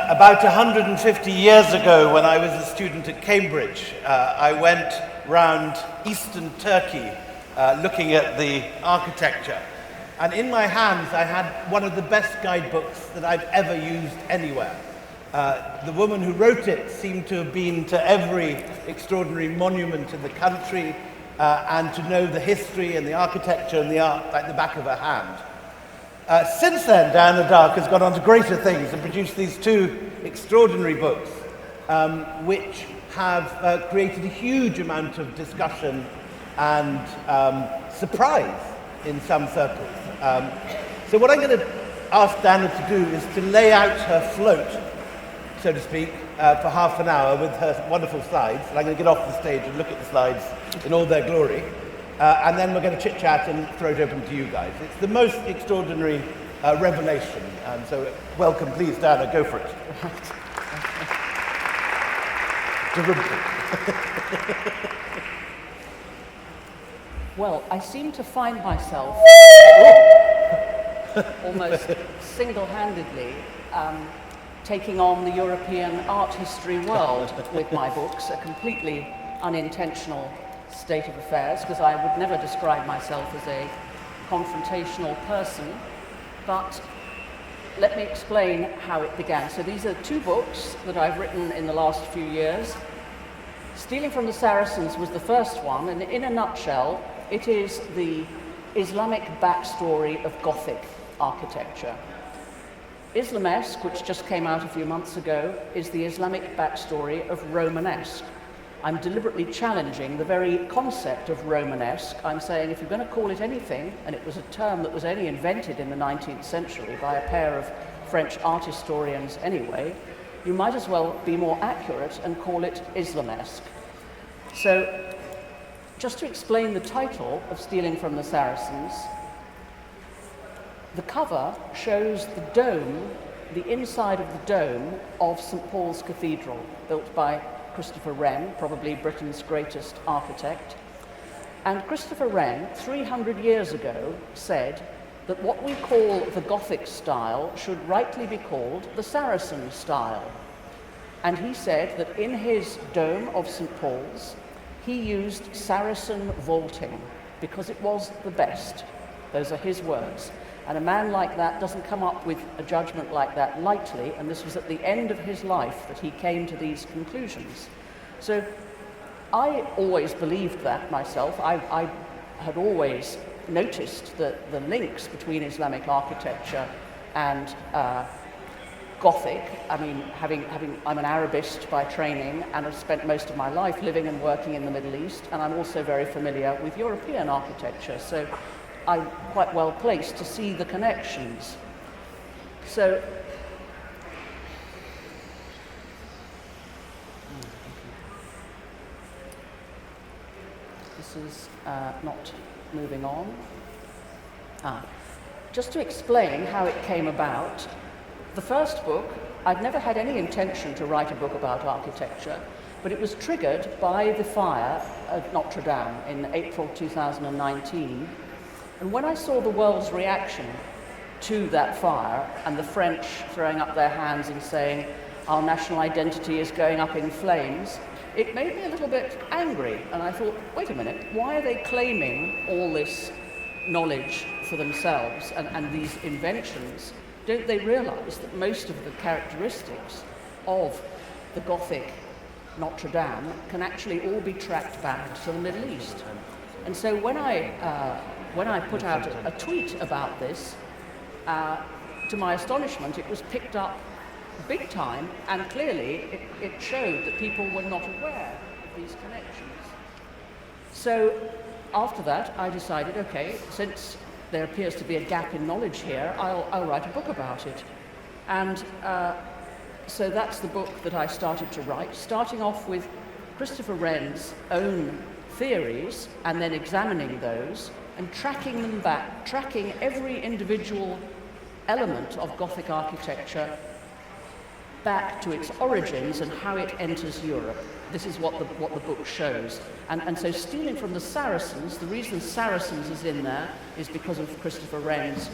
About 150 years ago, when I was a student at Cambridge, I went round eastern Turkey looking at the architecture. And in my hands, I had one of the best guidebooks that I've ever used anywhere. The woman who wrote it seemed to have been to every extraordinary monument in the country and to know the history and the architecture and the art like the back of her hand. Since then, Diana Darke has gone on to greater things and produced these two extraordinary books, which have created a huge amount of discussion and surprise in some circles. So what I'm going to ask Diana to do is to lay out her float, so to speak, for half an hour with her wonderful slides. And I'm going to get off the stage and look at the slides in all their glory. And then we're going to chit-chat and throw it open to you guys. It's the most extraordinary revelation. So welcome, please, Diana, go for it. Well, I seem to find myself almost single-handedly taking on the European art history world with my books, a completely unintentional state of affairs, because I would never describe myself as a confrontational person, but let me explain how it began. So these are two books that I've written in the last few years. Stealing from the Saracens was the first one, and in a nutshell, it is the Islamic backstory of Gothic architecture. Islamesque, which just came out a few months ago, is the Islamic backstory of Romanesque. I'm deliberately challenging the very concept of Romanesque. I'm saying if you're going to call it anything, and it was a term that was only invented in the 19th century by a pair of French art historians anyway, you might as well be more accurate and call it Islamesque. So, just to explain the title of Stealing from the Saracens, the cover shows the dome, the inside of the dome of St. Paul's Cathedral, built by Christopher Wren, probably Britain's greatest architect. And Christopher Wren, 300 years ago, said that what we call the Gothic style should rightly be called the Saracen style. And he said that in his dome of St. Paul's, he used Saracen vaulting because it was the best. Those are his words. And a man like that doesn't come up with a judgment like that lightly, and this was at the end of his life that he came to these conclusions. So I always believed that myself. I had always noticed the links between Islamic architecture and Gothic. I mean, I'm an Arabist by training, and I've spent most of my life living and working in the Middle East, and I'm also very familiar with European architecture. So I'm quite well placed to see the connections. So, this is not moving on. Just to explain how it came about, the first book, I'd never had any intention to write a book about architecture, but it was triggered by the fire at Notre Dame in April 2019. And when I saw the world's reaction to that fire and the French throwing up their hands and saying, our national identity is going up in flames, it made me a little bit angry. And I thought, wait a minute, why are they claiming all this knowledge for themselves and these inventions? Don't they realize that most of the characteristics of the Gothic Notre Dame can actually all be tracked back to the Middle East? And so when I put out a tweet about this, to my astonishment, it was picked up big time, and clearly it showed that people were not aware of these connections. So after that, I decided, okay, since there appears to be a gap in knowledge here, I'll write a book about it. And so that's the book that I started to write, starting off with Christopher Wren's own theories and then examining those and tracking them back, tracking every individual element of Gothic architecture back to its origins and how it enters Europe. This is what the book shows. And so Stealing from the Saracens, the reason Saracens is in there is because of Christopher Wren's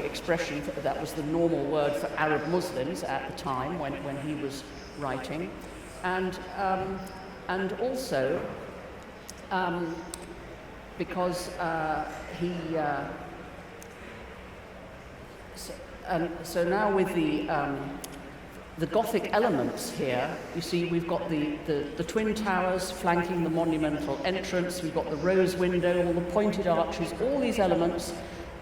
expression. That was the normal word for Arab Muslims at the time when he was writing, and also because so now with the Gothic elements here, you see we've got the twin towers flanking the monumental entrance, we've got the rose window, all the pointed arches, all these elements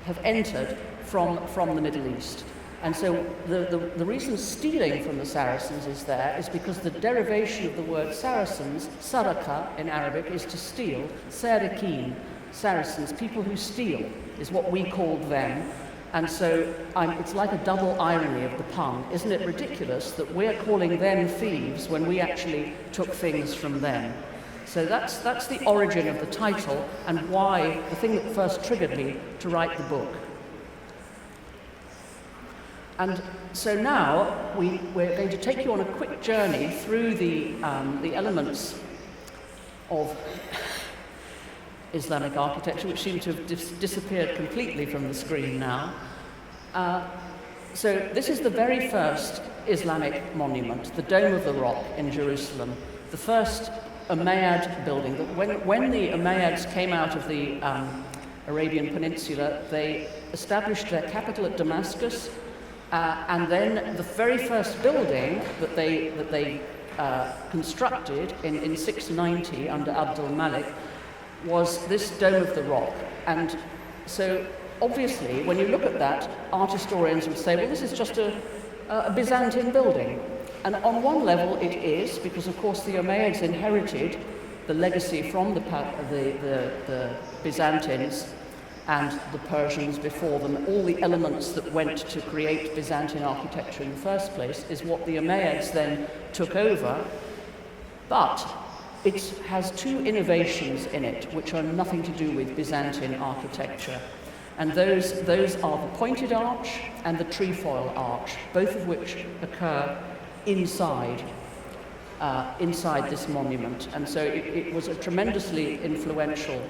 have entered from the Middle East. And so the reason stealing from the Saracens is because the derivation of the word Saracens, saraka in Arabic, is to steal. Sarikin, Saracens, people who steal, is what we called them. And so it's like a double irony of the pun. Isn't it ridiculous that we're calling them thieves when we actually took things from them? So that's the origin of the title and why, the thing that first triggered me to write the book. And so now we're going to take you on a quick journey through the elements of Islamic architecture, which seem to have disappeared completely from the screen now. So this is the very first Islamic monument, the Dome of the Rock in Jerusalem, the first Umayyad building. When the Umayyads came out of the Arabian Peninsula, they established their capital at Damascus, and then the very first building that they constructed in 690 under Abd al-Malik was this Dome of the Rock. And so obviously when you look at that, art historians would say, well, this is just a Byzantine building. And on one level it is, because of course the Umayyads inherited the legacy from the Byzantines and the Persians before them. All the elements that went to create Byzantine architecture in the first place is what the Umayyads then took over. But it has two innovations in it which are nothing to do with Byzantine architecture. And those are the pointed arch and the trefoil arch, both of which occur inside this monument. And so it was a tremendously influential.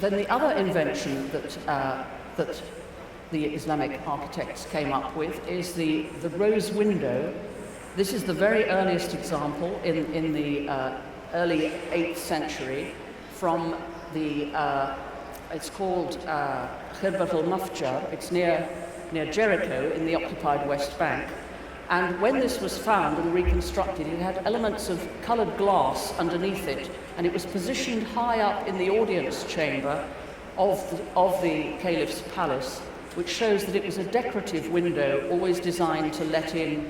Then the other invention that the Islamic architects came up with is the rose window. This is the very earliest example in the early 8th century from the, it's called Khirbat al-Mafjar. It's near Jericho in the occupied West Bank. And when this was found and reconstructed, it had elements of coloured glass underneath it, and it was positioned high up in the audience chamber of the caliph's palace, which shows that it was a decorative window always designed to let in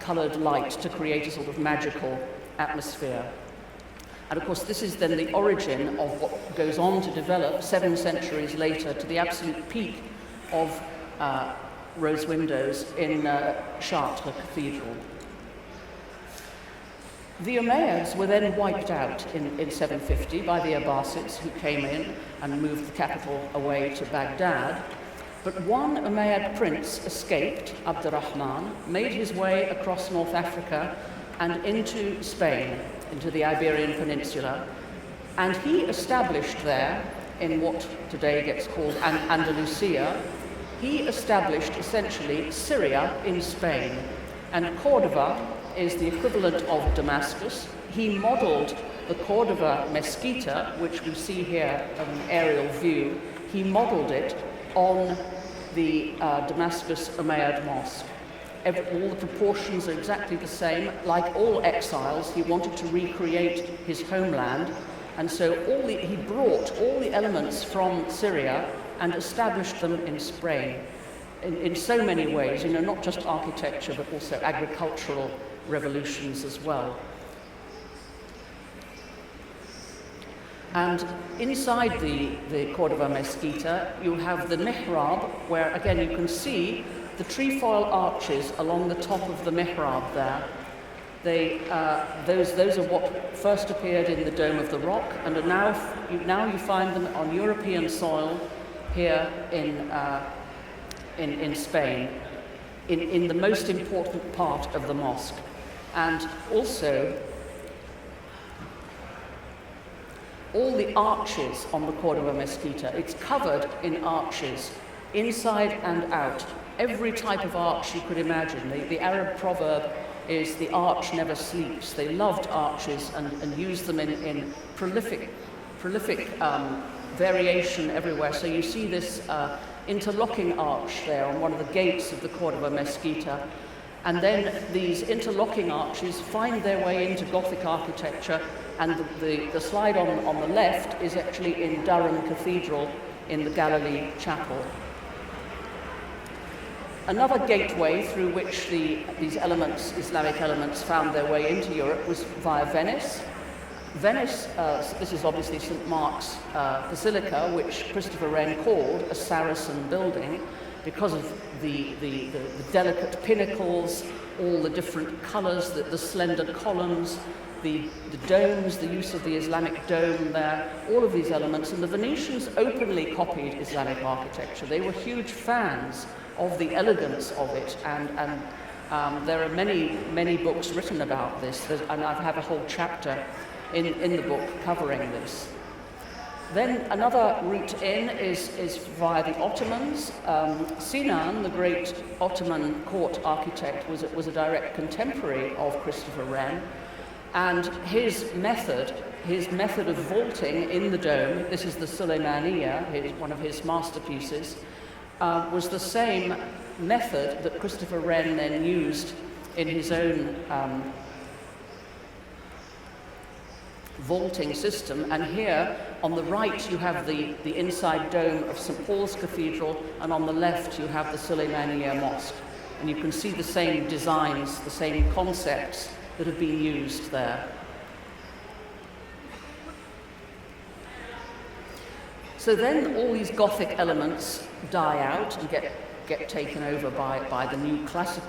coloured light to create a sort of magical atmosphere. And of course this is then the origin of what goes on to develop 7 centuries later to the absolute peak of rose windows in Chartres Cathedral. The Umayyads were then wiped out in 750 by the Abbasids, who came in and moved the capital away to Baghdad. But one Umayyad prince escaped, Abd al-Rahman, made his way across North Africa and into Spain, into the Iberian Peninsula, and he established there, in what today gets called Andalusia, he established essentially Syria in Spain, and Cordoba is the equivalent of Damascus. He modelled the Cordoba Mesquita, which we see here in an aerial view. He modelled it on the Damascus Umayyad Mosque. All the proportions are exactly the same. Like all exiles, he wanted to recreate his homeland, and so he brought all the elements from Syria and established them in Spain in so many ways, not just architecture, but also agricultural revolutions as well. And inside the Cordoba Mesquita, you have the mihrab, where again you can see the trefoil arches along the top of the mihrab there. Those are what first appeared in the Dome of the Rock, and are now you find them on European soil here in Spain, in the most important part of the mosque. And also, all the arches on the Cordova Mesquita. It's covered in arches, inside and out. Every type of arch you could imagine. The Arab proverb is the arch never sleeps. They loved arches and used them in prolific variation everywhere. So you see this interlocking arch there on one of the gates of the Cordova Mesquita. And then these interlocking arches find their way into Gothic architecture, and the slide on the left is actually in Durham Cathedral in the Galilee Chapel. Another gateway through which these elements, Islamic elements, found their way into Europe was via Venice. Venice, this is obviously St. Mark's Basilica, which Christopher Wren called a Saracen building because of the delicate pinnacles, all the different colours, the slender columns, the domes, the use of the Islamic dome there, all of these elements. And the Venetians openly copied Islamic architecture. They were huge fans of the elegance of it, and there are many books written about this, and I have a whole chapter in the book covering this. Then another route in is via the Ottomans. Sinan, the great Ottoman court architect, was a direct contemporary of Christopher Wren, and his method of vaulting in the dome, this is the Suleymaniya, one of his masterpieces, was the same method that Christopher Wren then used in his own vaulting system. And here on the right you have the inside dome of St. Paul's Cathedral, and on the left you have the Suleymaniya Mosque. And you can see the same designs, the same concepts that have been used there. So then all these Gothic elements die out and get taken over by the new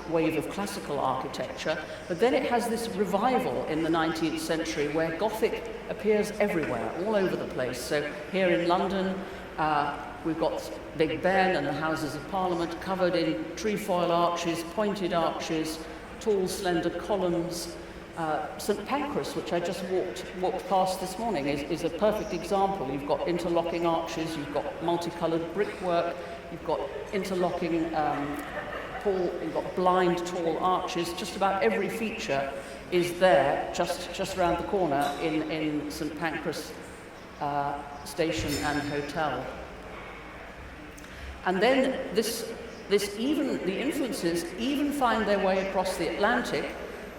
wave of classical architecture, but then it has this revival in the 19th century where Gothic appears everywhere, all over the place. So here in London, we've got Big Ben and the Houses of Parliament covered in trefoil arches, pointed arches, tall, slender columns. St Pancras, which I just walked past this morning, is a perfect example. You've got interlocking arches, you've got multicoloured brickwork, you've got interlocking you've got blind tall arches. Just about every feature is there just around the corner in St Pancras station and hotel. And then the influences even find their way across the Atlantic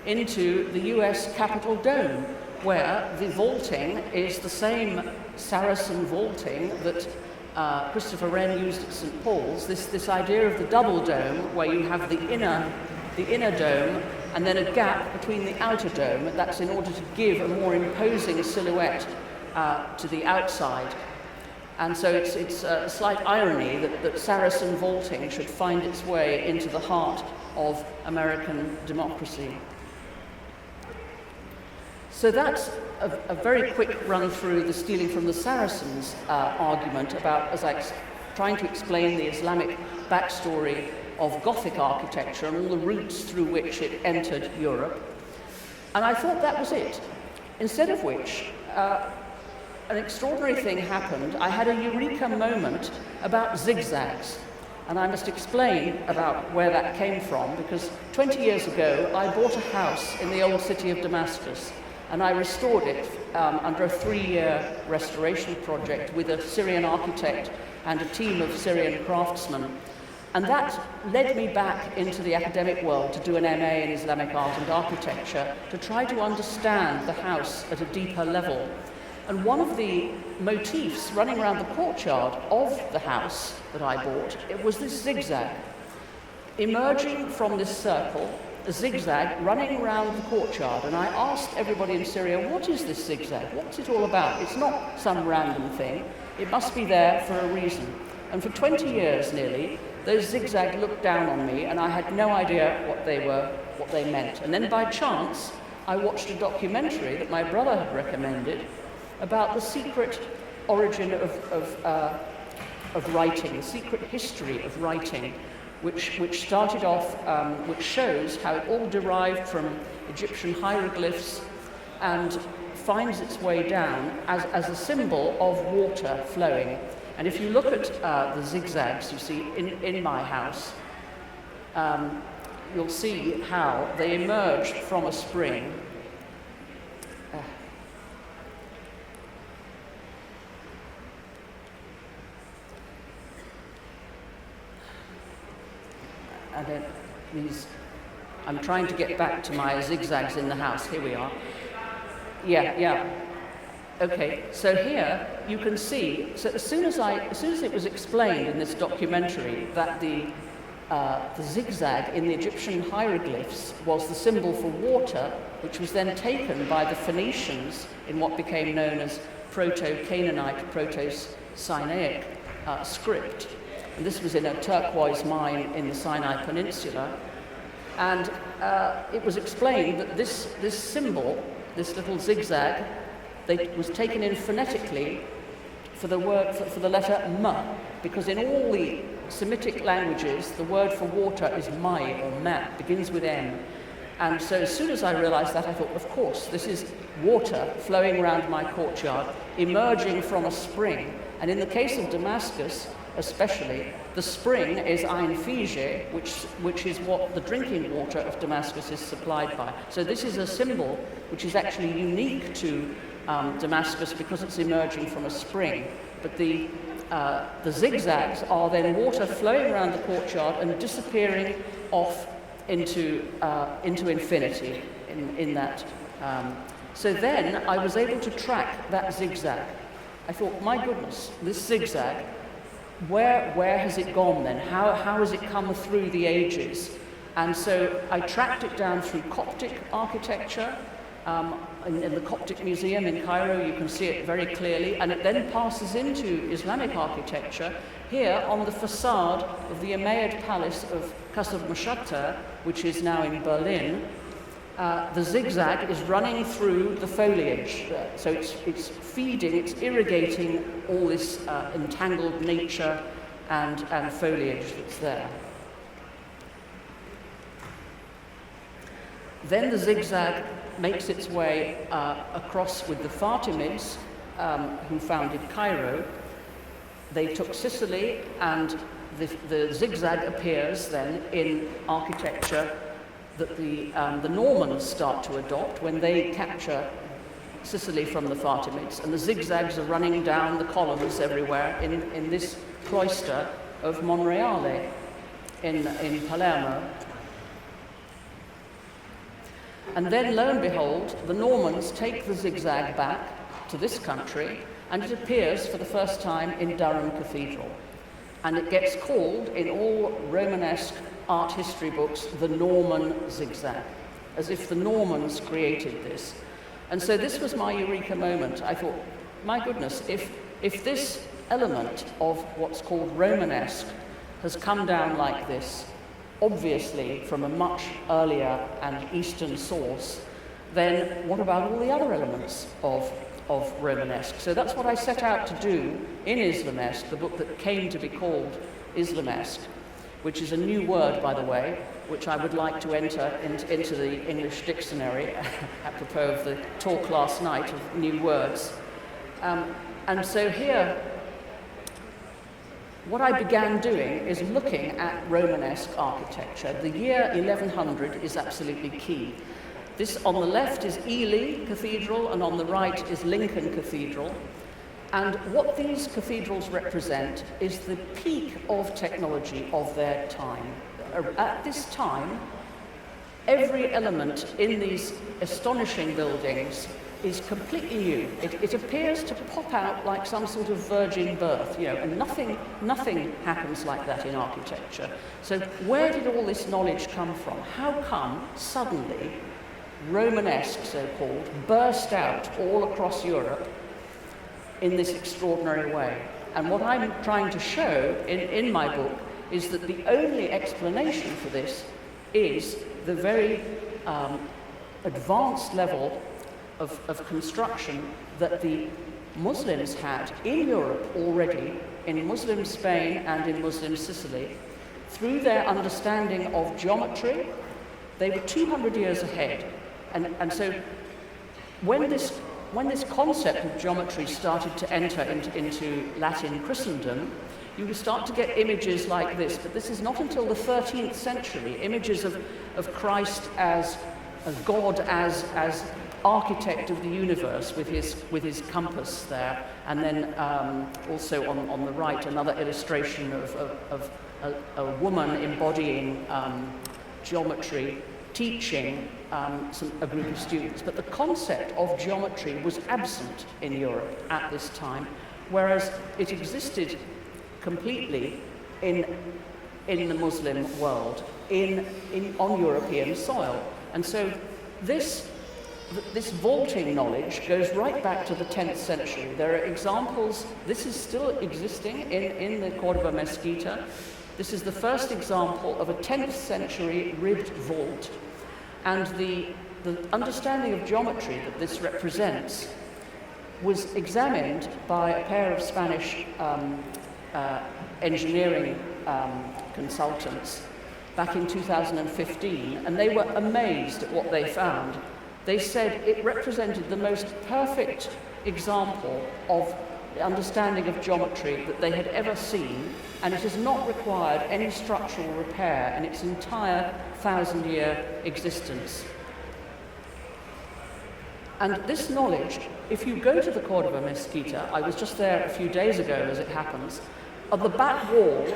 into the US Capitol Dome, where the vaulting is the same Saracen vaulting that Christopher Wren used at St. Paul's, this idea of the double dome, where you have the inner dome and then a gap between the outer dome. That's in order to give a more imposing silhouette to the outside. And so it's a slight irony that Saracen vaulting should find its way into the heart of American democracy. So that's a very quick run through the stealing from the Saracens argument about, trying to explain the Islamic backstory of Gothic architecture and all the routes through which it entered Europe. And I thought that was it. Instead of which, an extraordinary thing happened. I had a eureka moment about zigzags. And I must explain about where that came from, because 20 years ago I bought a house in the old city of Damascus, and I restored it under a 3-year restoration project with a Syrian architect and a team of Syrian craftsmen. And that led me back into the academic world to do an MA in Islamic art and architecture, to try to understand the house at a deeper level. And one of the motifs running around the courtyard of the house that I bought, it was this zigzag. Emerging from this circle, a zigzag running around the courtyard. And I asked everybody in Syria, what is this zigzag? What's it all about? It's not some random thing. It must be there for a reason. And for 20 years nearly, those zigzags looked down on me, and I had no idea what they meant. And then by chance, I watched a documentary that my brother had recommended about the secret origin of writing, the secret history of writing, which started off, which shows how it all derived from Egyptian hieroglyphs and finds its way down as a symbol of water flowing. And if you look at the zigzags you see in my house, you'll see how they emerge from a spring. And then I'm trying to get back to my zigzags in the house. Here we are. Yeah. Okay, so here you can see, so as soon as it was explained in this documentary that the zigzag in the Egyptian hieroglyphs was the symbol for water, which was then taken by the Phoenicians in what became known as Proto-Canaanite, Proto-Sinaic script. And this was in a turquoise mine in the Sinai Peninsula. And it was explained that this symbol, this little zigzag, was taken in phonetically for the letter M, because in all the Semitic languages, the word for water is mai or ma, begins with M. And so as soon as I realized that, I thought, of course, this is water flowing around my courtyard, emerging from a spring. And in the case of Damascus, especially, the spring is Ain Fije, which is what the drinking water of Damascus is supplied by. So this is a symbol which is actually unique to Damascus because it's emerging from a spring. But the zigzags are then water flowing around the courtyard and disappearing off into infinity in that. So then I was able to track that zigzag. I thought, my goodness, this zigzag, where has it gone then? How has it come through the ages? And so I tracked it down through Coptic architecture. In the Coptic Museum in Cairo, you can see it very clearly, and it then passes into Islamic architecture here on the facade of the Umayyad palace of Qasr Mushatta, which is now in Berlin. The zigzag is running through the foliage, so it's feeding, it's irrigating all this entangled nature and foliage that's there. Then the zigzag makes its way across with the Fatimids, who founded Cairo. They took Sicily, and the zigzag appears then in architecture that the Normans start to adopt when they capture Sicily from the Fatimids, and the zigzags are running down the columns everywhere in this cloister of Monreale in Palermo. And then, lo and behold, the Normans take the zigzag back to this country, and it appears for the first time in Durham Cathedral. And it gets called, in all Romanesque art history books, the Norman zigzag, as if the Normans created this. And so this was my eureka moment. I thought, my goodness, if this element of what's called Romanesque has come down like this, obviously from a much earlier and Eastern source, then what about all the other elements of Romanesque? So that's what I set out to do in Islamesque, the book that came to be called Islamesque, which is a new word, by the way, which I would like to enter into the English dictionary, apropos of the talk last night of new words. And so here, what I began doing is looking at Romanesque architecture. The year 1100 is absolutely key. This, on the left, is Ely Cathedral, and on the right is Lincoln Cathedral. And what these cathedrals represent is the peak of technology of their time. At this time, every element in these astonishing buildings is completely new. It appears to pop out like some sort of virgin birth, and nothing happens like that in architecture. So where did all this knowledge come from? How come suddenly Romanesque, so-called, burst out all across Europe in this extraordinary way? And what I'm trying to show in my book is that the only explanation for this is the very advanced level of construction that the Muslims had in Europe already, in Muslim Spain and in Muslim Sicily. Through their understanding of geometry, they were 200 years ahead. And so when this when this concept of geometry started to enter into Latin Christendom, you would start to get images like this, but this is not until the 13th century, images of Christ as God, as architect of the universe with his compass there, and then also on the right another illustration of a woman embodying geometry, teaching a group of students. But the concept of geometry was absent in Europe at this time, whereas it existed completely in the Muslim world, on European soil. And so this vaulting knowledge goes right back to the 10th century. There are examples, this is still existing in the Cordoba Mesquita. This is the first example of a 10th century ribbed vault. And the understanding of geometry that this represents was examined by a pair of Spanish engineering consultants back in 2015, and they were amazed at what they found. They said it represented the most perfect example of understanding of geometry that they had ever seen, and it has not required any structural repair in its entire 1,000-year existence. And this knowledge, if you go to the Cordoba Mesquita, I was just there a few days ago as it happens, on the back wall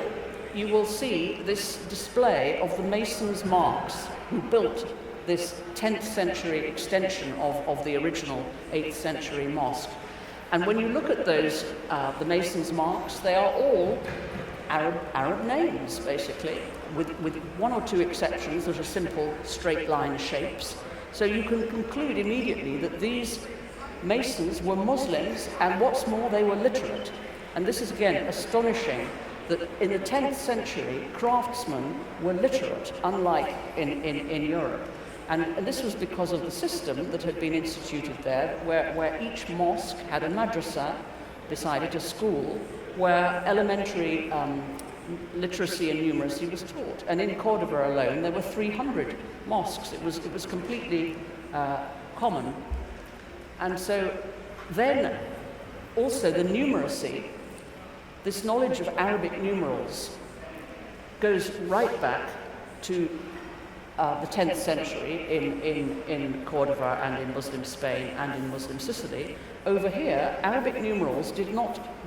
you will see this display of the masons' marks who built this 10th century extension of the original 8th century mosque. And when you look at those, the masons' marks, they are all Arab names, basically, with one or two exceptions that are simple straight line shapes. So you can conclude immediately that these masons were Muslims, and what's more, they were literate. And this is, again, astonishing, that in the 10th century, craftsmen were literate, unlike in Europe. And this was because of the system that had been instituted there, where each mosque had a madrasa beside it, a school, where elementary literacy and numeracy was taught. And in Cordoba alone, there were 300 mosques. It was completely common. And so then, also the numeracy, this knowledge of Arabic numerals goes right back to the 10th century in Cordoba and in Muslim Spain and in Muslim Sicily. Over here, Arabic numerals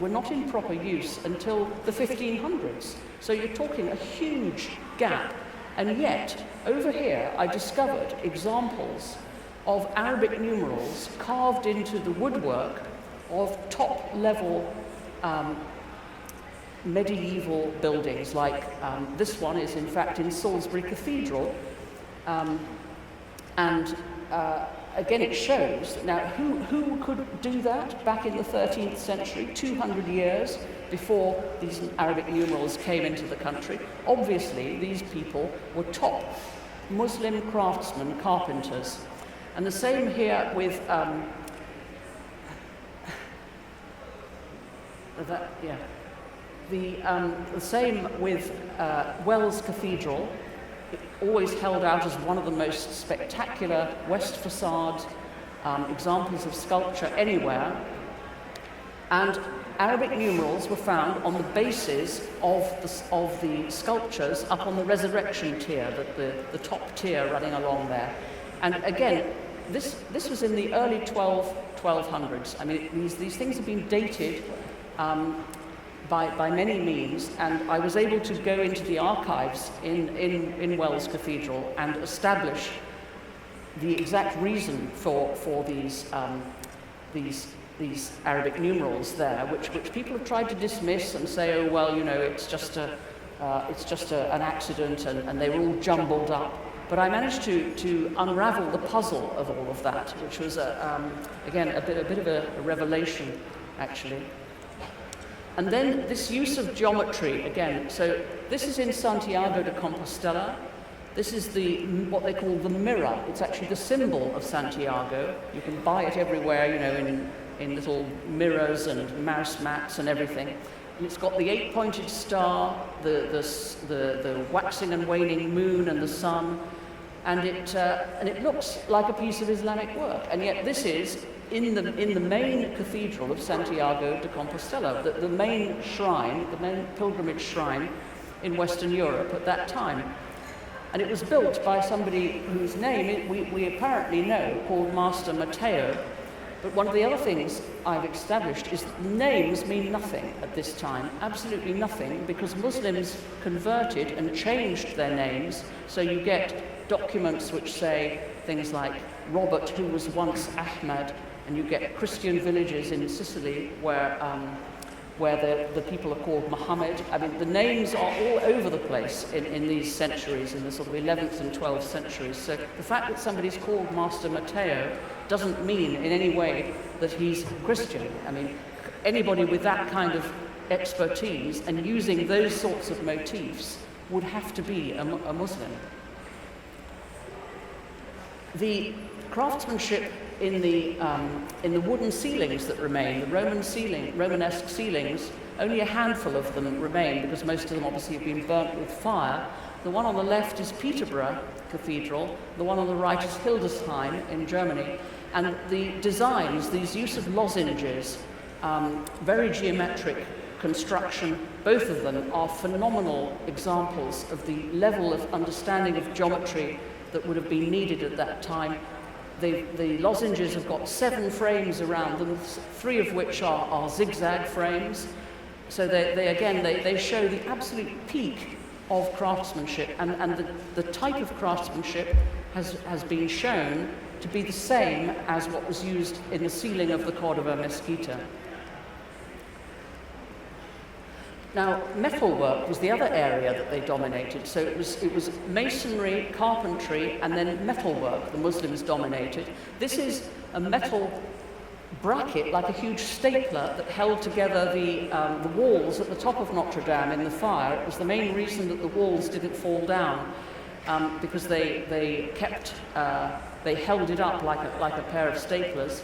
were not in proper use until the 1500s. So you're talking a huge gap. And yet, over here, I discovered examples of Arabic numerals carved into the woodwork of top-level medieval buildings, like this one is in fact in Salisbury Cathedral, and again it shows that now who could do that back in the 13th century, 200 years before these Arabic numerals came into the country. Obviously these people were top Muslim craftsmen, carpenters. And the same here with the same with Wells Cathedral. It always held out as one of the most spectacular west facade examples of sculpture anywhere. And Arabic numerals were found on the bases of the sculptures up on the resurrection tier, the top tier running along there. And again, this was in the early 1200s. I mean, these things have been dated by many means, and I was able to go into the archives in Wells Cathedral and establish the exact reason for these Arabic numerals there, which people have tried to dismiss and say, oh well, you know, it's just an accident, and they were all jumbled up. But I managed to unravel the puzzle of all of that, which was again a bit of a revelation, actually. And then this use of geometry again. So this is in Santiago de Compostela. This is what they call the mirror. It's actually the symbol of Santiago. You can buy it everywhere, you know, in little mirrors and mouse mats and everything. And it's got the 8-pointed star, the waxing and waning moon and the sun. and it looks like a piece of Islamic work. And yet this is in the main cathedral of Santiago de Compostela, the main shrine, the main pilgrimage shrine in Western Europe at that time. And it was built by somebody whose name we apparently know, called Master Matteo. But one of the other things I've established is that names mean nothing at this time, absolutely nothing, because Muslims converted and changed their names. So you get documents which say things like Robert, who was once Ahmad, and you get Christian villages in Sicily where the people are called Muhammad. I mean, the names are all over the place in these centuries, in the sort of 11th and 12th centuries. So the fact that somebody's called Master Matteo doesn't mean in any way that he's Christian. I mean, anybody with that kind of expertise and using those sorts of motifs would have to be a Muslim. The craftsmanship in the wooden ceilings that remain, the Romanesque ceilings, only a handful of them remain because most of them obviously have been burnt with fire. The one on the left is Peterborough Cathedral, the one on the right is Hildesheim in Germany, and the designs, these use of lozenges, very geometric construction, both of them are phenomenal examples of the level of understanding of geometry that would have been needed at that time. The lozenges have got 7 frames around them, 3 of which are zigzag frames. So they show the absolute peak of craftsmanship, and the type of craftsmanship has been shown to be the same as what was used in the ceiling of the Cordova Mesquita. Now, metalwork was the other area that they dominated. So it was masonry, carpentry, and then metalwork the Muslims dominated. This is a metal bracket, like a huge stapler, that held together the walls at the top of Notre Dame in the fire. It was the main reason that the walls didn't fall down, because they held it up like a pair of staplers.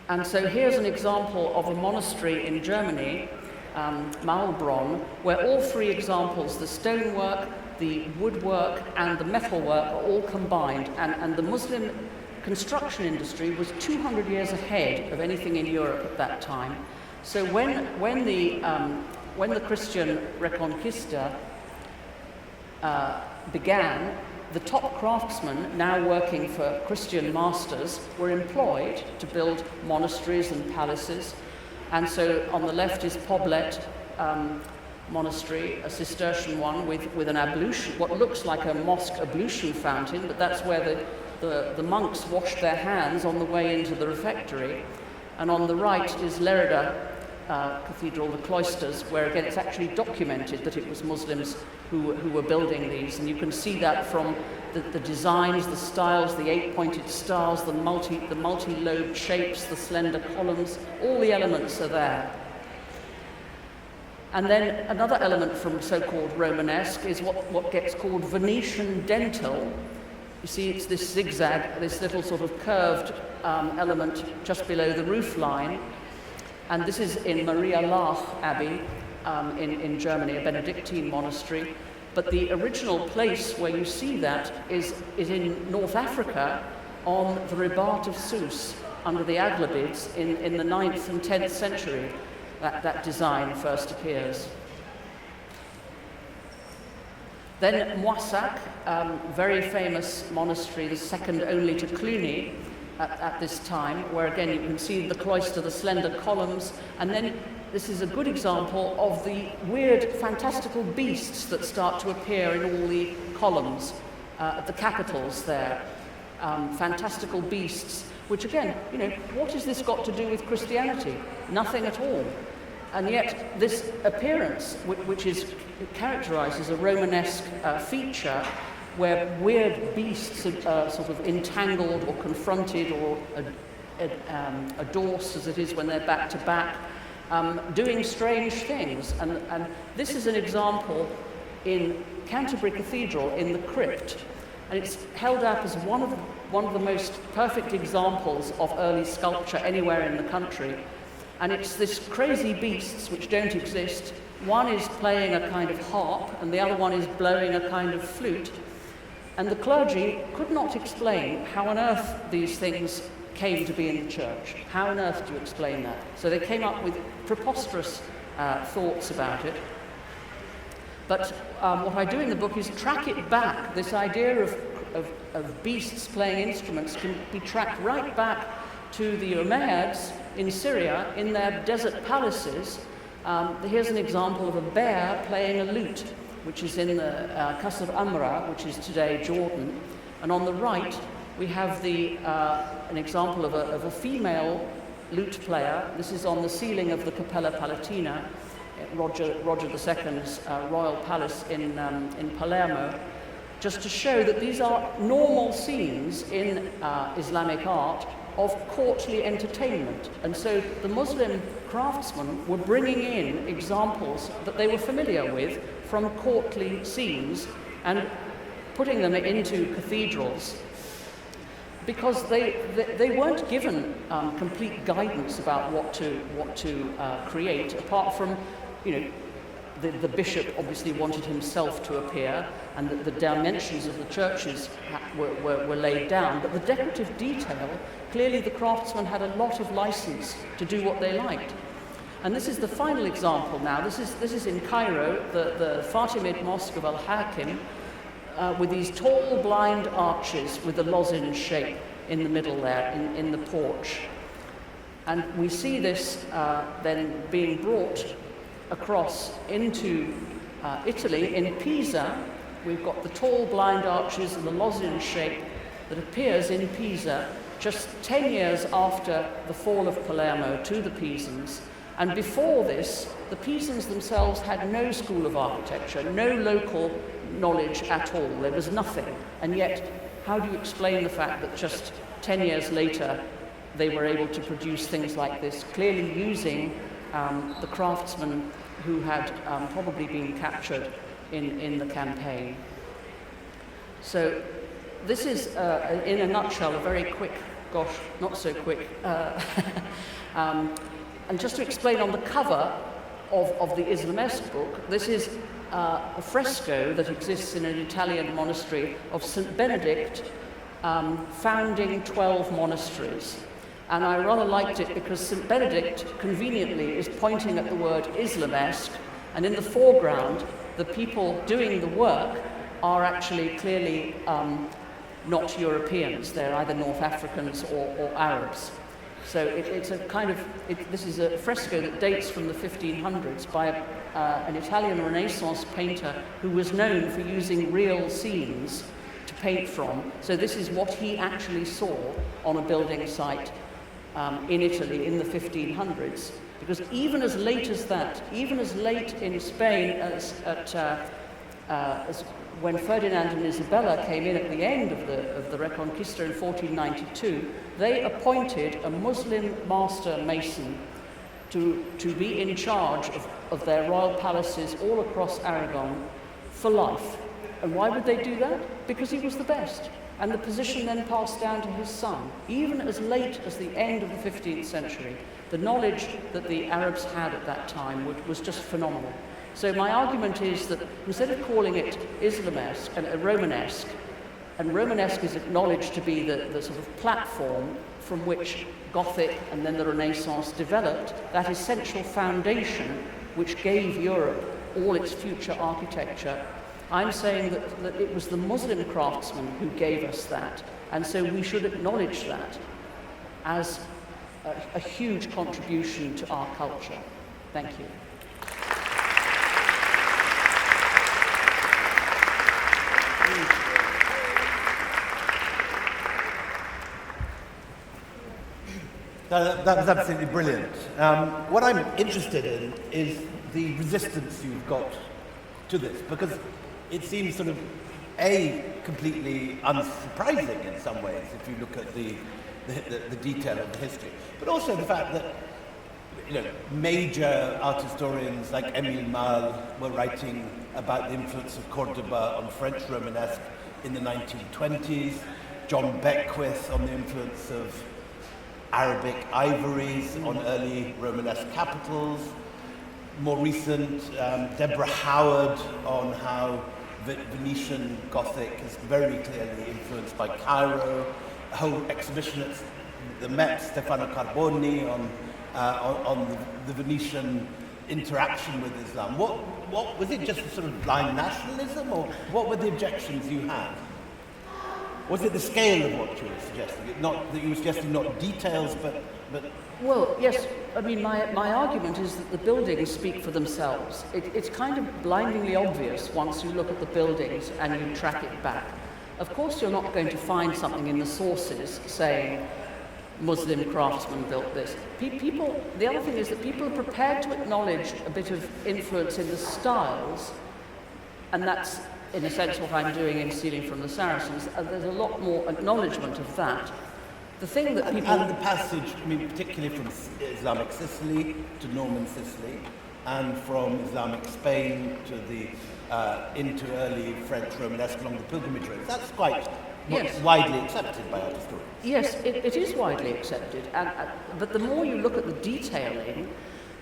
And so here's an example of a monastery in Germany, Maulbronn, where all 3 examples, the stonework, the woodwork, and the metalwork, are all combined. And the Muslim construction industry was 200 years ahead of anything in Europe at that time. So when the Christian Reconquista began, the top craftsmen, now working for Christian masters, were employed to build monasteries and palaces. And so on the left is Poblet Monastery, a Cistercian one with an ablution, what looks like a mosque ablution fountain, but that's where the monks washed their hands on the way into the refectory. And on the right is Lerida Cathedral, the cloisters, where again it's actually documented that it was Muslims who were building these, and you can see that from the designs, the styles, the 8-pointed stars, the multi-lobed shapes, the slender columns, all the elements are there. And then another element from so-called Romanesque is what gets called Venetian dentil. You see, it's this zigzag, this little sort of curved element just below the roof line. And this is in Maria Laach Abbey in Germany, a Benedictine monastery. But the original place where you see that is in North Africa on the Ribat of Sousse under the Aghlabids in the 9th and 10th century. That design first appears. Then Moissac, very famous monastery, the second only to Cluny at this time, where again you can see the cloister, the slender columns, and then this is a good example of the weird, fantastical beasts that start to appear in all the columns at the capitals there. Fantastical beasts, which again, what has this got to do with Christianity? Nothing at all. And yet this appearance, which is characterized as a Romanesque feature, where weird beasts are sort of entangled or confronted or a dorse, as it is when they're back to back, doing strange things. And this is an example in Canterbury Cathedral in the crypt. And it's held up as one of the most perfect examples of early sculpture anywhere in the country. And it's this crazy beasts which don't exist, One is playing a kind of harp, and the other one is blowing a kind of flute. And the clergy could not explain how on earth these things came to be in the church. How on earth do you explain that? So they came up with preposterous thoughts about it. But what I do in the book is track it back. This idea of beasts playing instruments can be tracked right back to the Umayyads in Syria in their desert palaces. Here's an example of a bear playing a lute, which is in the Qasr Amra, which is today Jordan. And on the right, we have an example of a female lute player. This is on the ceiling of the Cappella Palatina, Roger II's royal palace in Palermo, just to show that these are normal scenes in Islamic art of courtly entertainment. And so the Muslim craftsmen were bringing in examples that they were familiar with from courtly scenes and putting them into cathedrals, because they weren't given complete guidance about what to create, apart from, you know, the bishop obviously wanted himself to appear, and the dimensions of the churches were laid down. But the decorative detail, clearly the craftsmen had a lot of license to do what they liked. And this is the final example now. This is in Cairo, the Fatimid Mosque of Al-Hakim, with these tall blind arches with a lozenge shape in the middle there, in the porch. And we see this then being brought across into Italy. In Pisa, we've got the tall blind arches and the lozenge shape that appears in Pisa just 10 years after the fall of Palermo to the Pisans. And before this, the Pisans themselves had no school of architecture, no local knowledge at all. There was nothing. And yet, how do you explain the fact that just 10 years later, they were able to produce things like this, clearly using the craftsmen who had probably been captured in the campaign? So this is, in a nutshell, a very quick, gosh, not so quick, and just to explain, on the cover of the Islamesque book, this is a fresco that exists in an Italian monastery of St. Benedict, founding 12 monasteries. And I rather liked it because St. Benedict conveniently is pointing at the word Islamesque, and in the foreground, the people doing the work are actually clearly not Europeans. They're either North Africans or Arabs. So it's a kind of, this is a fresco that dates from the 1500s by an Italian Renaissance painter who was known for using real scenes to paint from. So this is what he actually saw on a building site in Italy in the 1500s. Because even as late as that, even as late in Spain as when Ferdinand and Isabella came in at the end of the Reconquista in 1492, they appointed a Muslim master mason to be in charge of their royal palaces all across Aragon for life. And why would they do that? Because he was the best. And the position then passed down to his son. Even as late as the end of the 15th century, the knowledge that the Arabs had at that time was just phenomenal. So my argument is that instead of calling it Islamesque and Romanesque, and Romanesque is acknowledged to be the sort of platform from which Gothic and then the Renaissance developed, that essential foundation which gave Europe all its future architecture, I'm saying that it was the Muslim craftsmen who gave us that, and so we should acknowledge that as a huge contribution to our culture. Thank you. That was absolutely brilliant. What I'm interested in is the resistance you've got to this, because it seems sort of, completely unsurprising in some ways if you look at the detail of the history, but also the fact that, you know, major art historians like Émile Malle were writing about the influence of Cordoba on French Romanesque in the 1920s, John Beckwith on the influence of Arabic ivories on early Romanesque capitals, more recent, Deborah Howard on how Venetian Gothic is very clearly influenced by Cairo. A whole exhibition at the Met, Stefano Carboni on the Venetian interaction with Islam. What was it? Just a sort of blind nationalism, or what were the objections you had? Was it the scale of what you were suggesting? Not that you were suggesting not details, but. Well, yes. I mean, my argument is that the buildings speak for themselves. It's kind of blindingly obvious once you look at the buildings and you track it back. Of course, you're not going to find something in the sources saying Muslim craftsmen built this. The other thing is that people are prepared to acknowledge a bit of influence in the styles, and that's, in a sense, what I'm doing in Stealing from the Saracens. There's a lot more acknowledgement of that. The thing that people... And the passage, I mean, particularly from Islamic Sicily to Norman Sicily, and from Islamic Spain to the into early French Romanesque along the pilgrimage roads, that's quite widely accepted by art historians. Yes, it is widely accepted, but the more you look at the detailing,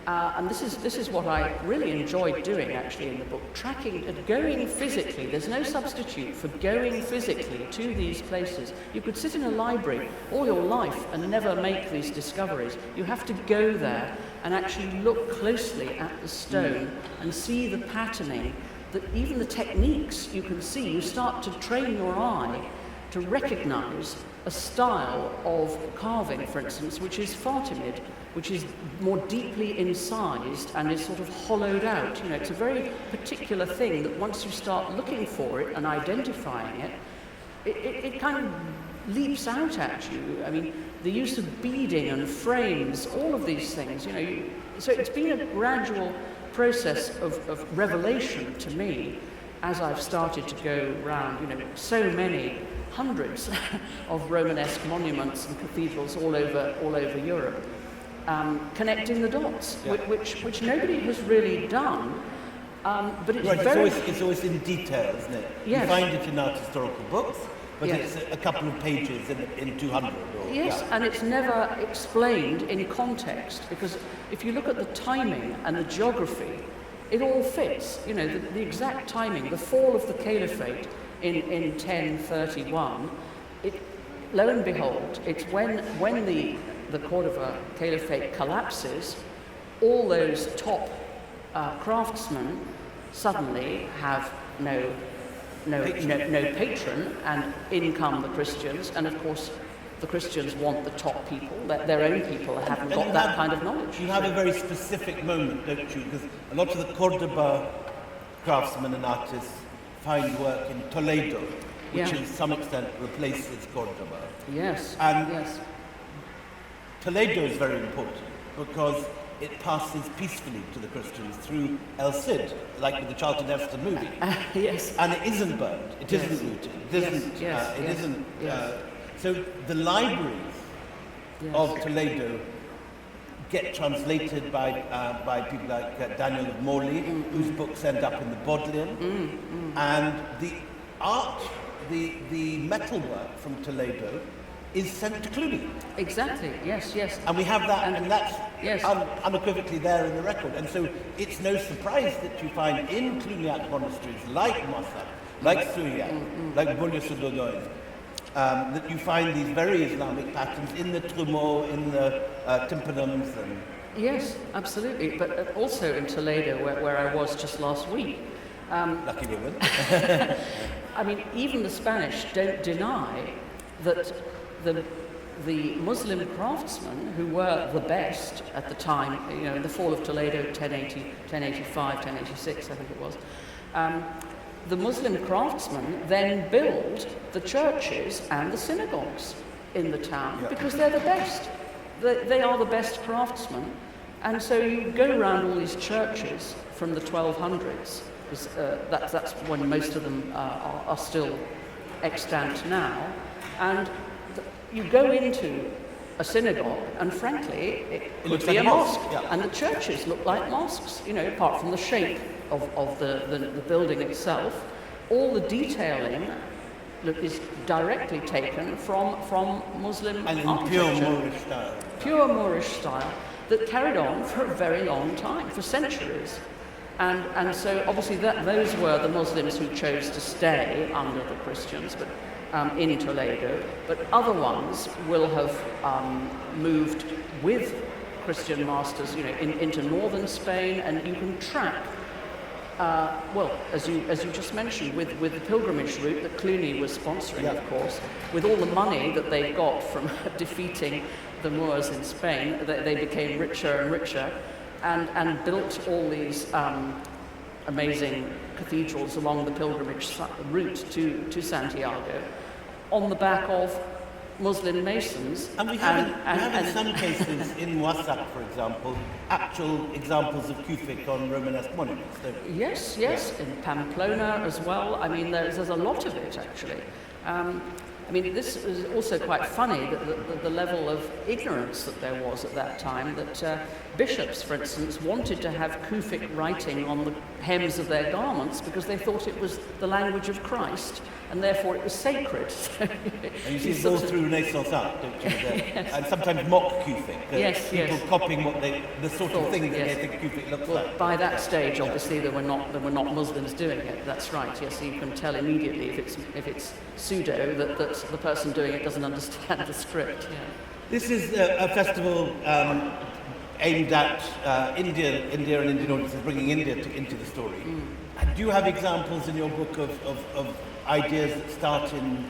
and this is what I really enjoyed doing actually in the book, tracking and going physically. There's no substitute for going physically to these places. You could sit in a library all your life and never make these discoveries. You have to go there and actually look closely at the stone and see the patterning, that even the techniques you can see. You start to train your eye to recognize a style of carving, for instance, which is Fatimid, which is more deeply incised and is sort of hollowed out. You know, it's a very particular thing that once you start looking for it and identifying it, it kind of leaps out at you. I mean, the use of beading and frames, all of these things, you know. So it's been a gradual process of revelation to me as I've started to go round, you know, so many hundreds of Romanesque monuments and cathedrals all over Europe, connecting the dots, which nobody has really done. But it's it's always in detail, isn't it? Yes. You find it in art historical books, but it's a couple of pages in 200. And it's never explained in context, because if you look at the timing and the geography, it all fits. You know, the exact timing, the fall of the caliphate in 1031, lo and behold, it's when the Cordova Caliphate collapses, all those top craftsmen suddenly have no patron, and in come the Christians, and of course the Christians want the top people, their own people haven't got that kind of knowledge. You have a very specific moment, don't you? Because a lot of the Cordoba craftsmen and artists find work in Toledo, which to some extent replaces Cordoba. Yes. And Toledo is very important because it passes peacefully to the Christians through El Cid, like with the Charlton Heston movie. Yes. And it isn't burned. It isn't looted. It isn't. So the libraries of Toledo get translated by people like Daniel of Morley, whose books end up in the Bodleian. And the art, the metalwork from Toledo is sent to Cluny. Exactly, yes. And we have that, and that's unequivocally there in the record. And so it's no surprise that you find in Cluniac monasteries like Mossad, like Souillac, like Beaulieu-sur-Dordogne, that you find these very Islamic patterns in the trumeaux, in the tympanums. Yes, absolutely. But also in Toledo, where I was just last week. Lucky woman. I mean, even the Spanish don't deny that the Muslim craftsmen, who were the best at the time, you know, in the fall of Toledo, 1080, 1085, 1086, I think it was, the Muslim craftsmen then build the churches and the synagogues in the town because they're the best. They are the best craftsmen. And so you go around all these churches from the 1200s, that's when most of them are still extant now, and you go into a synagogue, and frankly, it could be a mosque. And the churches look like mosques, you know, apart from the shape of the building itself. All the detailing is directly taken from Muslim and in architecture. pure Moorish style. Pure Moorish style. that carried on for a very long time, for centuries. And so obviously those were the Muslims who chose to stay under the Christians, but in Toledo. But other ones will have moved with Christian masters, into northern Spain, and you can track. As you just mentioned, with the pilgrimage route that Cluny was sponsoring, of course, with all the money that they got from defeating the Moors in Spain, they became richer and richer, and built all these amazing cathedrals along the pilgrimage route to Santiago, on the back of Muslim masons. And we have in some cases, in Wasak, for example, actual examples of Kufic on Romanesque monuments, don't we? Yes, in Pamplona as well. I mean, there's a lot of it, actually. This is also quite funny, that the level of ignorance that there was at that time, that bishops, for instance, wanted to have Kufic writing on the hems of their garments because they thought it was the language of Christ, and therefore it was sacred. And you see it all through Renaissance art, don't you? Yes. And sometimes mock Kufic. People yes. copying the sort of thing that they think Kufic looks like. By that stage, obviously, there were not Muslims doing it. That's right. Yes, so you can tell immediately if it's pseudo that the person doing it doesn't understand the script. Yeah. This is a festival aimed at India and Indian audiences, bringing India into the story. And do you have examples in your book of ideas that start in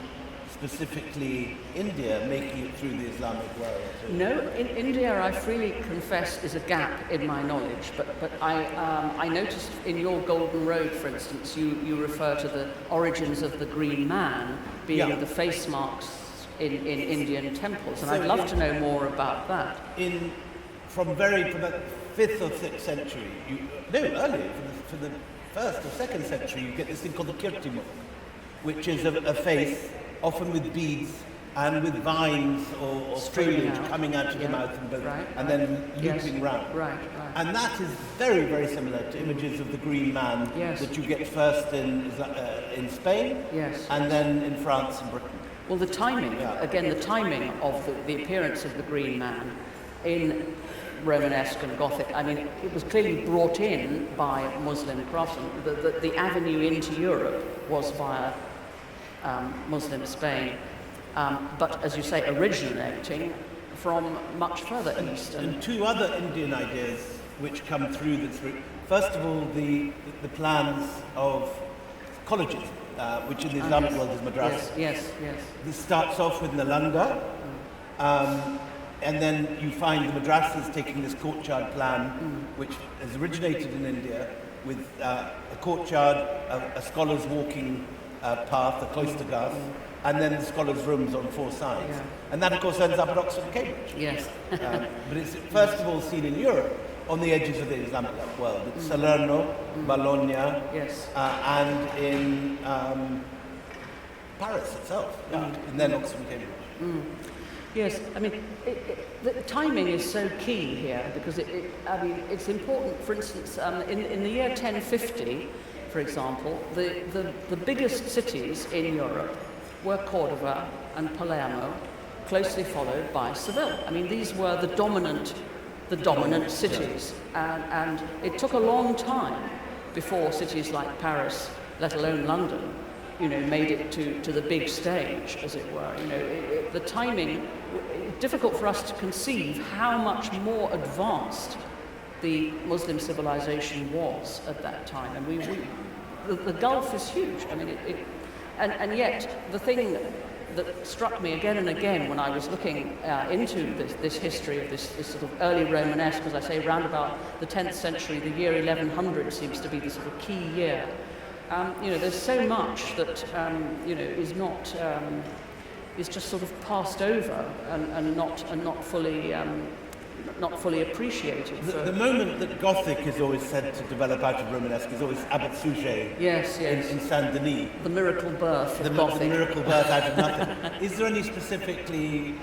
specifically India, making it through the Islamic world? No, in India, I freely confess, is a gap in my knowledge. But I noticed in your Golden Road, for instance, you refer to the origins of the Green Man being the face marks in Indian temples, and I'd love to know more about that. From the 5th or 6th century, earlier, for the 1st or 2nd century, you get this thing called the kirtimuk, which is a face, often with beads and with vines or foliage coming out of the mouth and then looping round. Right. And that is very, very similar to images of the Green Man that you get first in Spain and then in France and Britain. Well, the timing, the timing of the appearance of the Green Man in Romanesque and Gothic, it was clearly brought in by Muslim craftsmen. The avenue into Europe was via Muslim Spain, but as you say, originating from much further east. And two other Indian ideas which come through this route. First of all, the plans of colleges, which in the Islamic world is madrasa. Yes. This starts off with Nalanda, and then you find the madrasas taking this courtyard plan, which has originated in India, with a courtyard, a scholar's walking path, a cloister garth, and then the scholars' rooms on four sides. And that, of course, ends up at Oxford and Cambridge. Yes. But it's first of all seen in Europe, on the edges of the Islamic world. It's Salerno, Bologna, and in Paris itself, and then Oxford and Cambridge. Yes, the timing is so key here because it's important. For instance, in the year 1050, for example, the biggest cities in Europe were Cordova and Palermo, closely followed by Seville. These were the dominant cities, and it took a long time before cities like Paris, let alone London, made it to the big stage, as it were. The timing, difficult for us to conceive how much more advanced the Muslim civilization was at that time. And the gulf is huge. And yet the thing that struck me again and again when I was looking into this history of this sort of early Romanesque, as I say, round about the 10th century, the year 1100 seems to be the sort of key year. There's so much that is just sort of passed over and not fully appreciated. The moment that Gothic is always said to develop out of Romanesque is always Abbot Suger in Saint Denis. The miracle birth of Gothic. The miracle birth out of nothing. Is there any specifically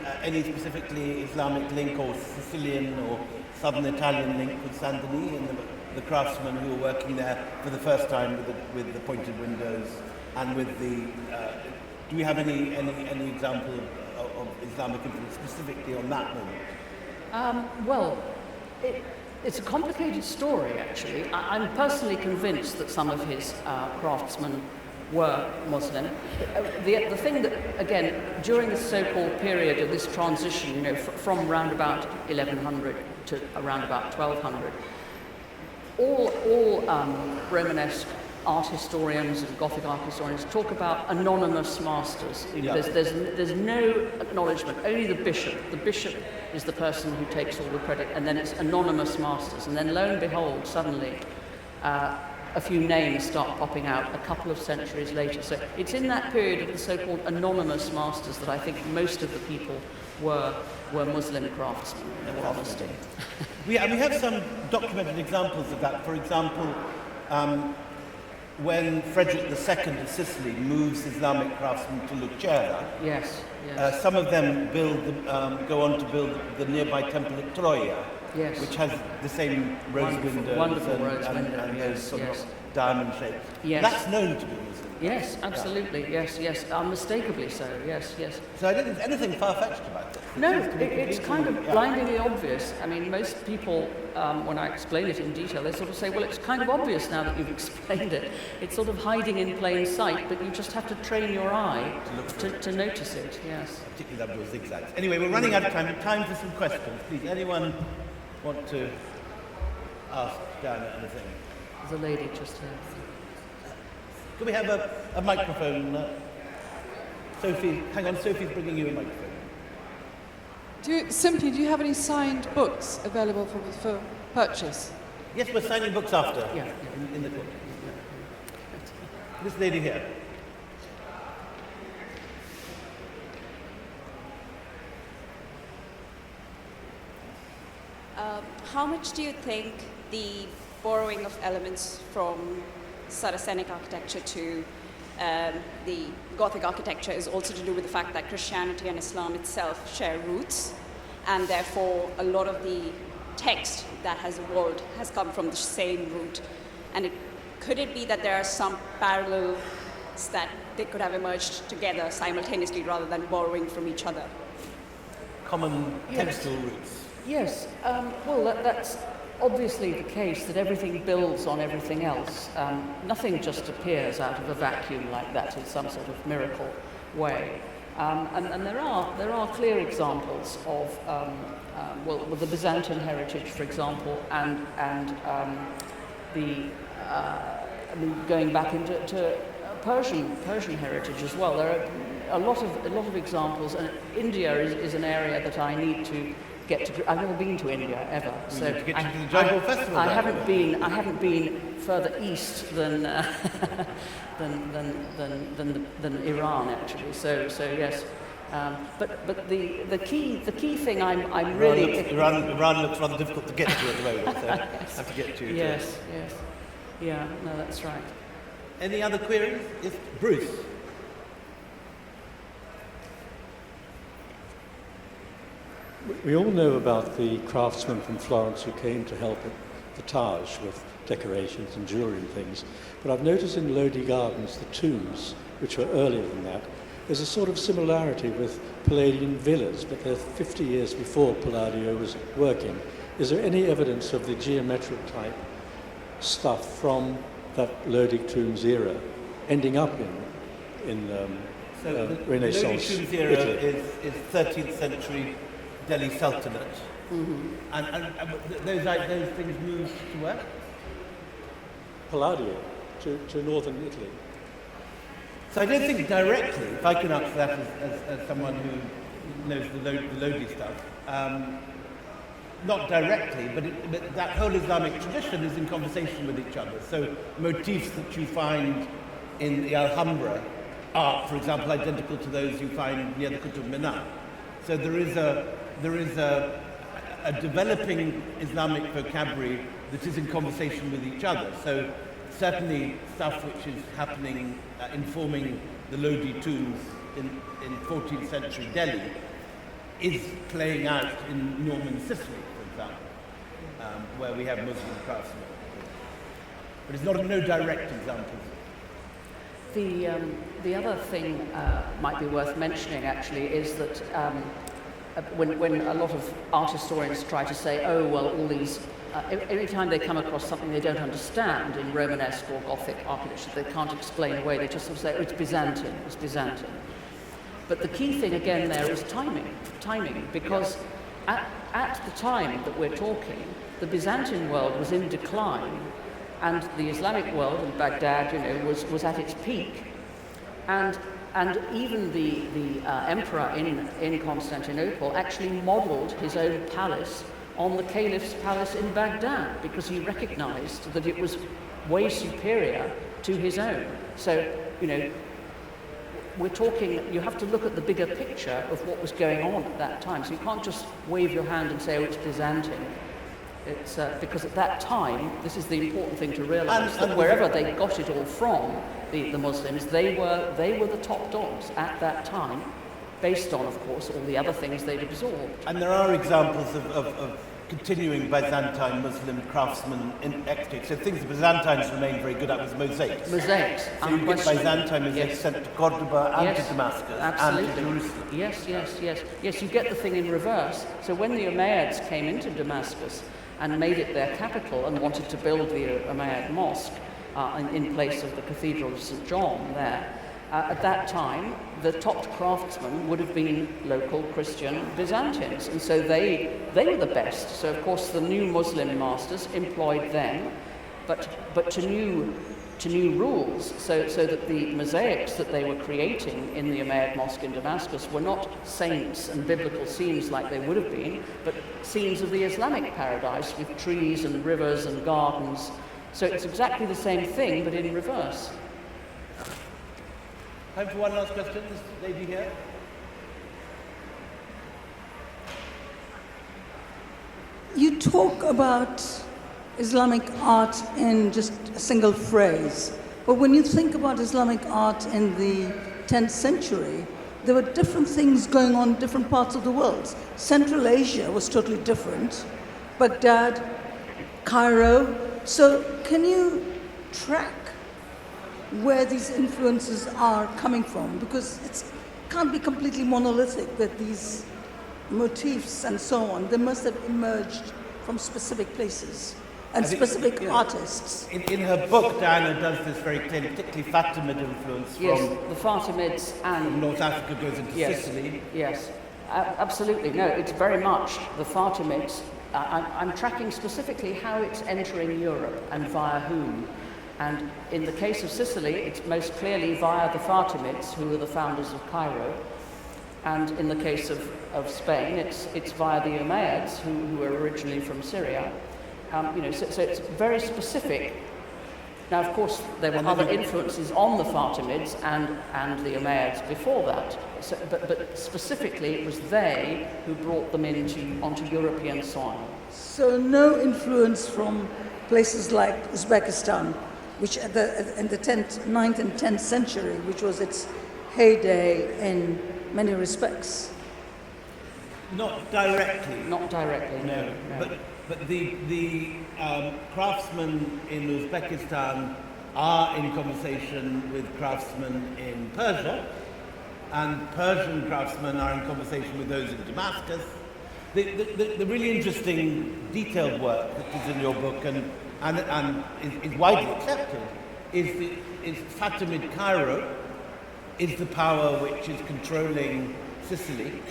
Islamic link or Sicilian or southern Italian link with Saint Denis and the craftsmen who were working there for the first time with the pointed windows and with the? Do we have any example of Islamic influence specifically on that moment? It's a complicated story, actually. I'm personally convinced that some of his craftsmen were Muslim. The thing that, again, during this so-called period of this transition, you know, from around about 1100 to around about 1200, all Romanesque art historians and Gothic art historians talk about anonymous masters. Yeah. There's no acknowledgement, only the bishop. The bishop is the person who takes all the credit, and then it's anonymous masters. And then lo and behold, suddenly, a few names start popping out a couple of centuries later. So it's in that period of the so-called anonymous masters that I think most of the people were Muslim craftsmen, in all honesty. We have some documented examples of that. For example, when Frederick II of Sicily moves Islamic craftsmen to Lucera, Yes. some of them go on to build the nearby temple at Troia, Yes. which has the same rose windows wonderful rose window, and yes, those sort yes. of diamond shapes. Yes. That's known to be Muslim. Yes, absolutely. Yes, unmistakably so. Yes. So I don't think there's anything far-fetched about this. No, it's kind of blindingly obvious. I mean, most people, when I explain it in detail, they sort of say, well, it's kind of obvious now that you've explained it. It's sort of hiding in plain sight, but you just have to train your eye to notice it, yes. Particularly that those zigzags. Anyway, we're running out of time. Time for some questions. Please, anyone want to ask Diana anything? There's a lady just here. Could we have a microphone? Sophie, hang on, Sophie's bringing you a microphone. Do you have any signed books available for purchase? Yes, we're signing books after. Yeah. In the court. This lady here. How much do you think the borrowing of elements from Saracenic architecture to the Gothic architecture is also to do with the fact that Christianity and Islam itself share roots, and therefore a lot of the text that has evolved has come from the same root? And could it be that there are some parallels that they could have emerged together simultaneously rather than borrowing from each other? Common textual roots. Yes, well, that's obviously the case, that everything builds on everything else. Nothing just appears out of a vacuum like that in some sort of miracle way. And there are clear examples of, with the Byzantine heritage, for example, and going back into Persian heritage as well. There are a lot of examples, and India is an area that I need to get to. I've never been to India ever, so to get to the Jaipur Festival. I haven't been further east than Iran actually. So yes, but the key thing I'm really Iran looks rather difficult to get to at the moment. So have to get to. Yes, yeah. No, that's right. Any other queries? Yes, Bruce. We all know about the craftsmen from Florence who came to help at the Taj with decorations and jewellery and things. But I've noticed in Lodi Gardens, the tombs, which were earlier than that, there's a sort of similarity with Palladian villas, but they're 50 years before Palladio was working. Is there any evidence of the geometric type stuff from that Lodi tombs era ending up in Renaissance Lodi tombs era Italy? is 13th century Delhi Sultanate. Mm-hmm. And those things moved to where? Palladio, to northern Italy. So I don't think directly, if I can answer that as someone who knows the Lodi stuff, not directly, but that whole Islamic tradition is in conversation with each other. So motifs that you find in the Alhambra are, for example, identical to those you find near the Qutb Minar. So there is a developing Islamic vocabulary that is in conversation with each other. So certainly stuff which is happening, informing the Lodi tombs in 14th century Delhi is playing out in Norman Sicily, for example, where we have Muslim craftsmen. But it's no direct examples. The other thing might be worth mentioning actually is that when a lot of art historians try to say, oh, well, all these, every time they come across something they don't understand in Romanesque or Gothic architecture, they can't explain away, they just sort of say, oh, it's Byzantine, it's Byzantine. But the key thing again there is timing, because at the time that we're talking, the Byzantine world was in decline, and the Islamic world, and Baghdad, you know, was at its peak. And even the emperor in Constantinople actually modelled his own palace on the caliph's palace in Baghdad, because he recognized that it was way superior to his own. So, you know, we're talking, you have to look at the bigger picture of what was going on at that time. So you can't just wave your hand and say, oh, it's Byzantine. It's because at that time, this is the important thing to realise, that wherever they got it all from, the Muslims, they were the top dogs at that time, based on, of course, all the other things they'd absorbed. And there are examples of continuing Byzantine Muslim craftsmen in architecture. So things the Byzantines remained very good at was mosaics. Mosaics. So you get Byzantine mosaics sent to Cordoba and to Damascus and to Jerusalem. Yes, you get the thing in reverse. So when the Umayyads came into Damascus and made it their capital and wanted to build the Umayyad mosque in place of the Cathedral of St. John there, at that time, the top craftsmen would have been local Christian Byzantines, and so they were the best. So of course the new Muslim masters employed them, but to new rules, so that the mosaics that they were creating in the Umayyad Mosque in Damascus were not saints and biblical scenes like they would have been, but scenes of the Islamic paradise with trees and rivers and gardens. So it's exactly the same thing, but in reverse. Time for one last question. This lady here. You talk about Islamic art in just a single phrase, but when you think about Islamic art in the 10th century, there were different things going on in different parts of the world. Central Asia was totally different, Baghdad, Cairo. So can you track where these influences are coming from? Because it can't be completely monolithic, that these motifs and so on, they must have emerged from specific places and specific artists. In her book, Diana does this very clearly, particularly Fatimid influence from the Fatimids and North Africa goes into Sicily. Yes, absolutely. No, it's very much the Fatimids. I'm tracking specifically how it's entering Europe and via whom. And in the case of Sicily, it's most clearly via the Fatimids, who were the founders of Cairo. And in the case of Spain, it's via the Umayyads, who were originally from Syria. So it's very specific. Now, of course, there were other influences on the Fatimids and the Umayyads before that. So, but specifically, it was they who brought them onto European soil. So no influence from places like Uzbekistan, which in the 9th and 10th century, which was its heyday in many respects. Not directly. Not directly, no. But the craftsmen in Uzbekistan are in conversation with craftsmen in Persia, and Persian craftsmen are in conversation with those in Damascus. The really interesting detailed work that is in your book and is widely accepted is Fatimid Cairo is the power which is controlling Sicily.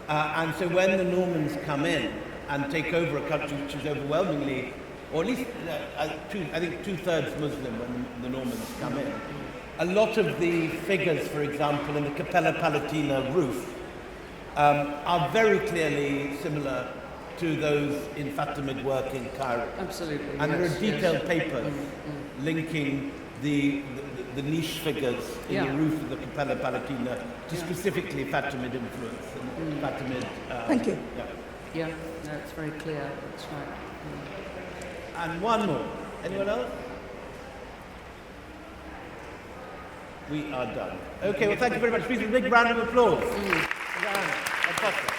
And so when the Normans come in and take over a country which is overwhelmingly, or at least I think 2/3 Muslim when the Normans come in, a lot of the figures, for example, in the Cappella Palatina roof are very clearly similar to those in Fatimid work in Cairo. Absolutely. And there are detailed papers linking the niche figures in the roof of the Cappella Palatina to specifically Fatimid influence and Fatimid. Thank you. Yeah, no, it's very clear. That's right. And one more. Anyone else? We are done. Okay, well, thank you very much. Please, a big round of applause. Fantastic.